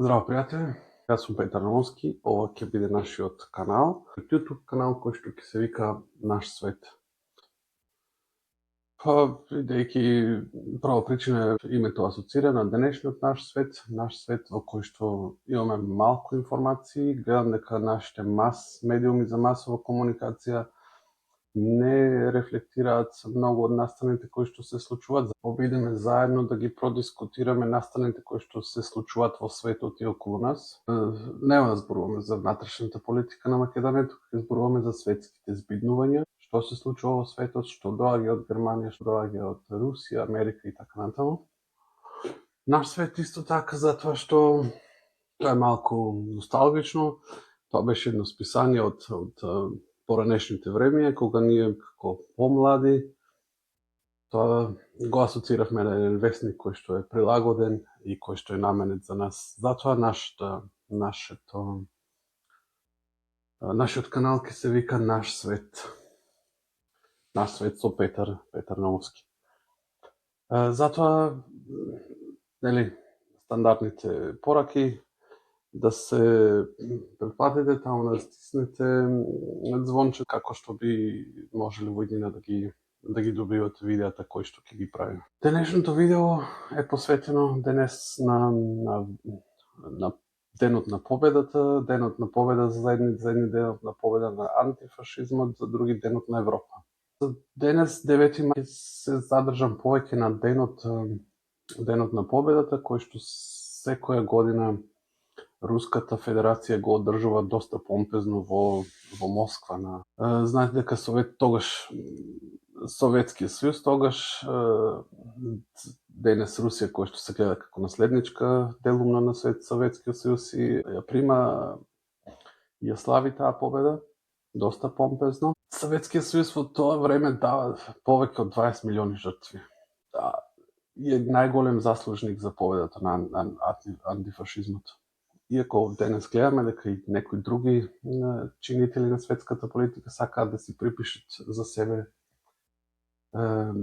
Здраво, пријатели! Јас сум Петар Новски, ова ќе биде нашиот канал, YouTube канал кој што ќе се вика Наш свет. Бидејќи прва причина е името асоцира на денешниот наш свет во кој што имаме малку информации, гледам дека нашите медиуми за масова комуникација не рефлектираат многу од настаните кои што се случуваат. Обидеме заедно да ги продискутираме настаните кои што се случуваат во светот и околу нас. Нема да зборуваме за внатрешната политика на Македонија, туку ќе зборуваме за светските збиднувања, што се случува во светот, што доаѓа од Германија, што доаѓа од Русија, Америка и така натаму. Наш свет исто така затоа што тоа е малку носталгично. Тоа беше едно списание од поранешните времења, кога ние како помлади тоа го асоциравме на еден весник кој што е прилагоден и кој што е наменет за нас. Затоа нашиот канал ќе се вика Наш свет. Наш свет со Петар Новски. Затоа, стандардните пораки да се претплатите, таму да стиснете звонче, како што би можеле во иднина да ги добивате видеата кои што ќе ги правиме. Денешното видео е посветено денес на Денот на победата, Денот на победа за едни Денот на победа на антифашизмот, за други Денот на Европа. За денес, 9 мај, се задржам повеќе на Денот на победата, кој што секоја година Руската Федерација го одржува доста помпезно во Москва. Знаете дека Советскиот сојуз тогаш, денес Русија, која што се гледа како наследничка делумна на Советскиот сојуз, и ја прима и ја слави таа победа доста помпезно. Советскиот сојуз во тоа време дава повеќе од 20 милиони жртви. И е најголем заслужник за победата на антифашизмот. Иако денес гледаме дека и некои други чинители на светската политика сакаат да си припишат за себе,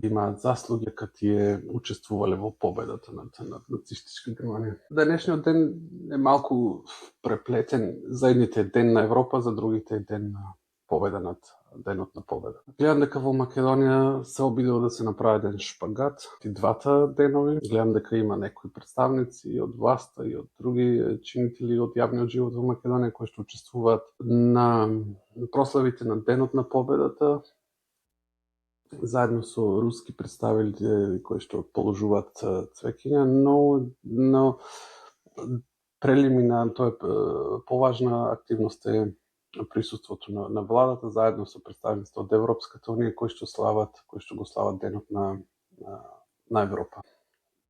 имаат заслуги дека тие учествувале во победата над нацистичка Германија. Денешниот ден е малку преплетен, за едните е Ден на Европа, за другите е Ден на победа над Денот на победа. Гледам дека во Македонија се обидува да се направи еден шпагат и двата денови. Гледам дека има некои представници и од власта и од други чинители од јавниот живот во Македонија кои што учествуваат на прославите на Денот на победата, заедно со руски представители кои што положуваат цвеќиња, но прелиминарно тоа е поважна активност е присуството на владата заедно со представниците од Европската унија кои што го слават Денот на Европа.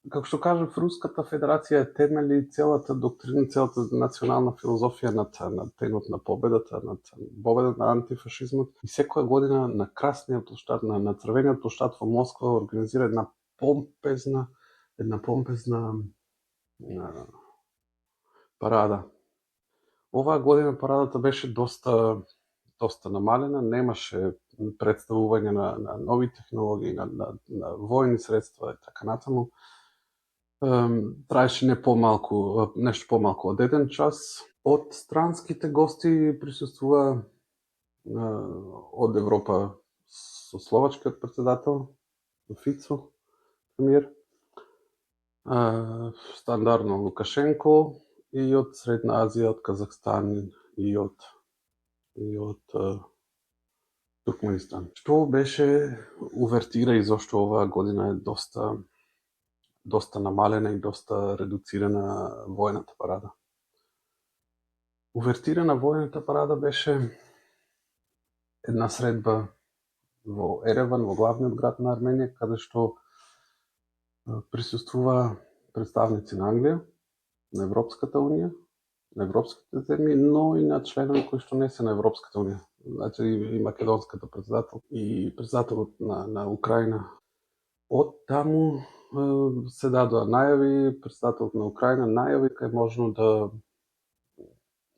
Како што кажав, Руската Федерација темели целата доктрина, целата национална филозофија над Денот на победата, над победата на антифашизмот. И секоја година на красниот плоштад, на црвениот плоштад во Москва организира една помпезна парада. Оваа година парадата беше доста намалена, немаше представување на нови технологии, на војни средства и така натаму. Траеше нешто помалку од 1 час. Од странските гости присуствува од Европа со словачкиот председател Фицо, премиер, стандардно Лукашенко, и од Средна Азија, од Казахстан и од Туркменистан. Што беше увертира и зошто оваа година е доста намалена и доста редуцирана војната парада. Увертира на војната парада беше една средба во Ереван, во главниот град на Арменија, каде што присуствува представници на Англија, на Европската унија, на европските земји, но и на членови кои што не се на Европската унија. Значи и македонската председател и председателот на Украина. Од таму се дадоа најави, председателот на Украина најави дека е можно да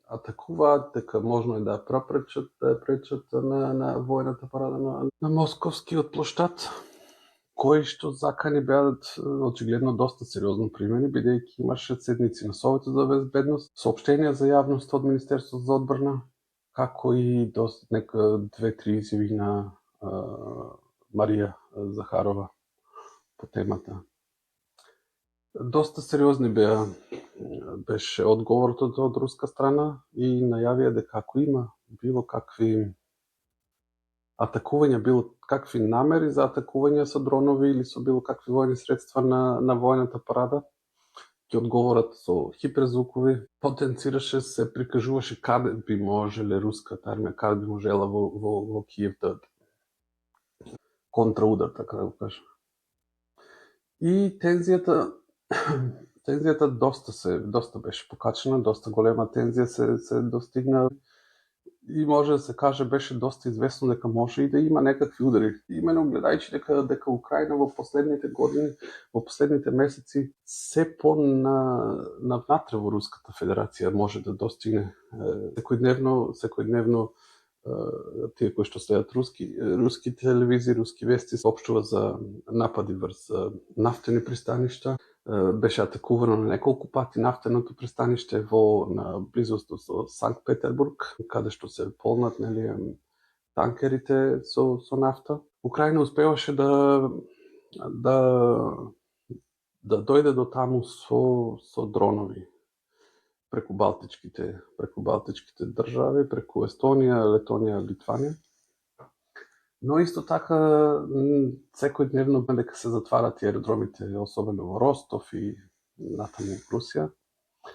атакуваат, дека можно е да пречат на војната парада на Московскиот плоштад. кои што закани беа очигледно доста сериозно примени, бидејќи имаше седници на Советот за безбедност, соопштенија за јавност од Министерството за одбрана, како и нека 2-3 изјави на Марија Захарова по темата. Доста сериозни беше одговорот од руска страна и најавија дека ако има било какви атакувања, било какви намери за атакување со дронови или со било какви војни средства на војната парада, ќе одговорат со хиперзвукови. Потенцираше се, прикажуваше каде би можеле руската армија, каде би можела во Киев да контраудар, така да го кажам. И тензијата доста беше покачена, доста голема тензија се достигна и може да се каже беше доста известно дека може и да има некакви удари. Имено гледајќи дека Украина во последните години, во последните месеци се по навнатре во Руската Федерација може да достигне секојдневно тие кои што следат руски телевизии, руски вести соопштува за напади врз нафтени пристаништа. Беше атакувано на неколку пати нафтеното пристаниште на близост до Санкт Петербург, каде што се полнат танкерите со нафта. Украина успеваше да дојде до таму со дронови преку Балтичките држави, преку Естонија, Летонија, Литванија. Но исто така секојдневно дека се затварат аеродромите, особено во Ростов и натаму во Русија.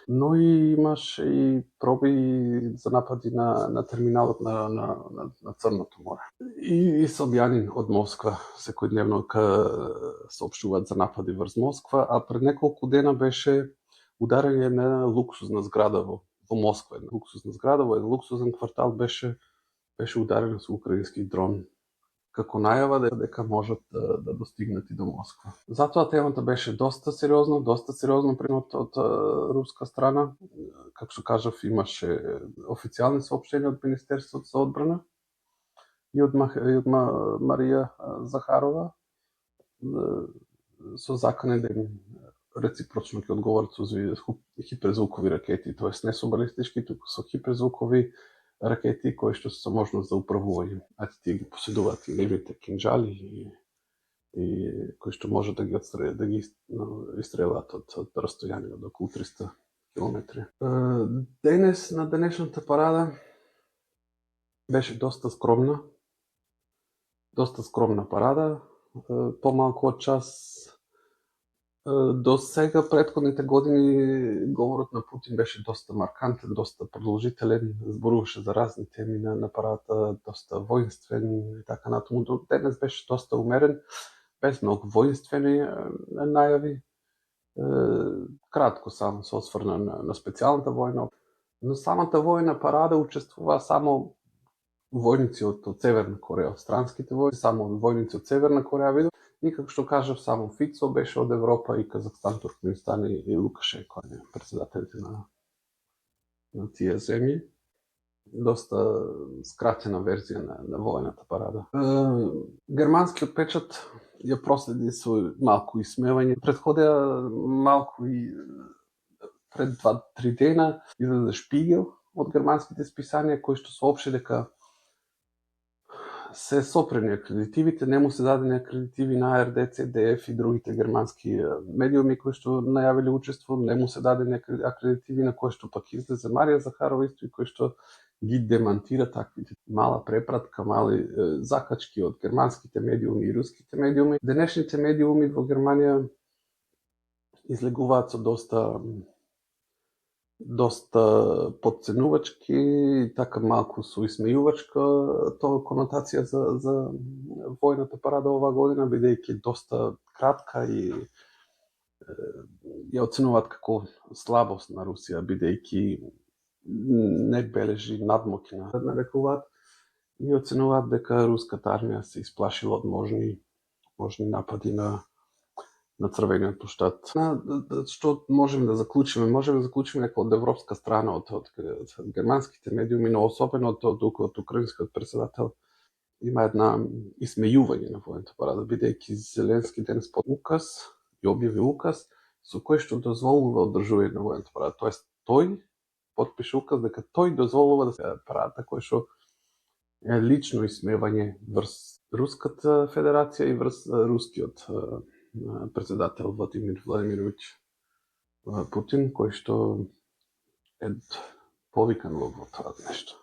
Но и имаше и проби за напади на терминалот на Црното море. И Собјанин од Москва секојдневно соопштуваат за напади врз Москва, а пред неколку дена беше ударање на луксузна зграда во Москва. Луксузна зграда во еден луксузен квартал беше ударена со украински дрон, како најава дека можат да достигнат и до Москва. Затоа темата беше доста сериозно принот од руска страна. Како што кажав, имаше официјални соопштенија од Министерството за одбрана и од Марија Захарова со закане да им реципрочно ќе одговорат со хиперзвукови ракети, тоест не со балистички, туку со хиперзвукови ракети кои што се со можност за управување. Тие ги поседуваат и левите кинџали и кои што може да ги истрелат од растојание од околу 300 километри. Денес на денешната парада беше доста скромна парада, помалку од час. До сега, претходните години, говорот на Путин беше доста маркантен, доста продолжителен, зборуваше за разни теми на парата, доста воинствен и така натаму. Денес беше доста умерен, без многу воинствени најави. Кратко само се осврна на специјалната војна. Но самата војна парада учествува само војници од Северна Кореја, од странските војници, само војници од Северна Кореја видов. И како што кажав, само Фицо беше од Европа и Казахстан, Туркменистан и Лукашенко, председателите на тие земји. Доста скратена верзија на војната парада. Германскиот печат ја проследи со малку исмевање. Претходеа малку и пред 2-3 дена излезе Шпигел од германските списанија кои што соопшти дека се сопрени акредитивите, не му се дадени акредитиви на АРД, CDF и другите германски медиуми кои што најавиле учество, не му се дадени акредитиви на кои што пак излезе Марија Захарова исто и кои што ги демантира таквите. Мала препратка, мали закачки од германските медиуми и руските медиуми. Денешните медиуми во Германија излегуваат со доста подценувачки и така малку со исмејувачка конотација за војната парада оваа година, бидејќи доста кратка и ја оценуваат како слабост на Русија, бидејќи не бележи надмоки нарекуваат и оценуваат дека руската армија се исплашила од можни напади на Црвениот плоштад. Што можеме да заклучиме? Можеме да заклучиме дека од европска страна, од германските медиуми, но особено од украинскиот председател, има една исмејување на военото парада, бидејќи Зеленски денес по указ и објави указ со кој што дозволува одржување на военото парада. Тоест, тој потпише указ дека тој дозволува да се парада кој што е лично исмевање врз Руската Федерација и врз рускиот председател Владимир Владимирович Путин, кој што е повикан во това нешто.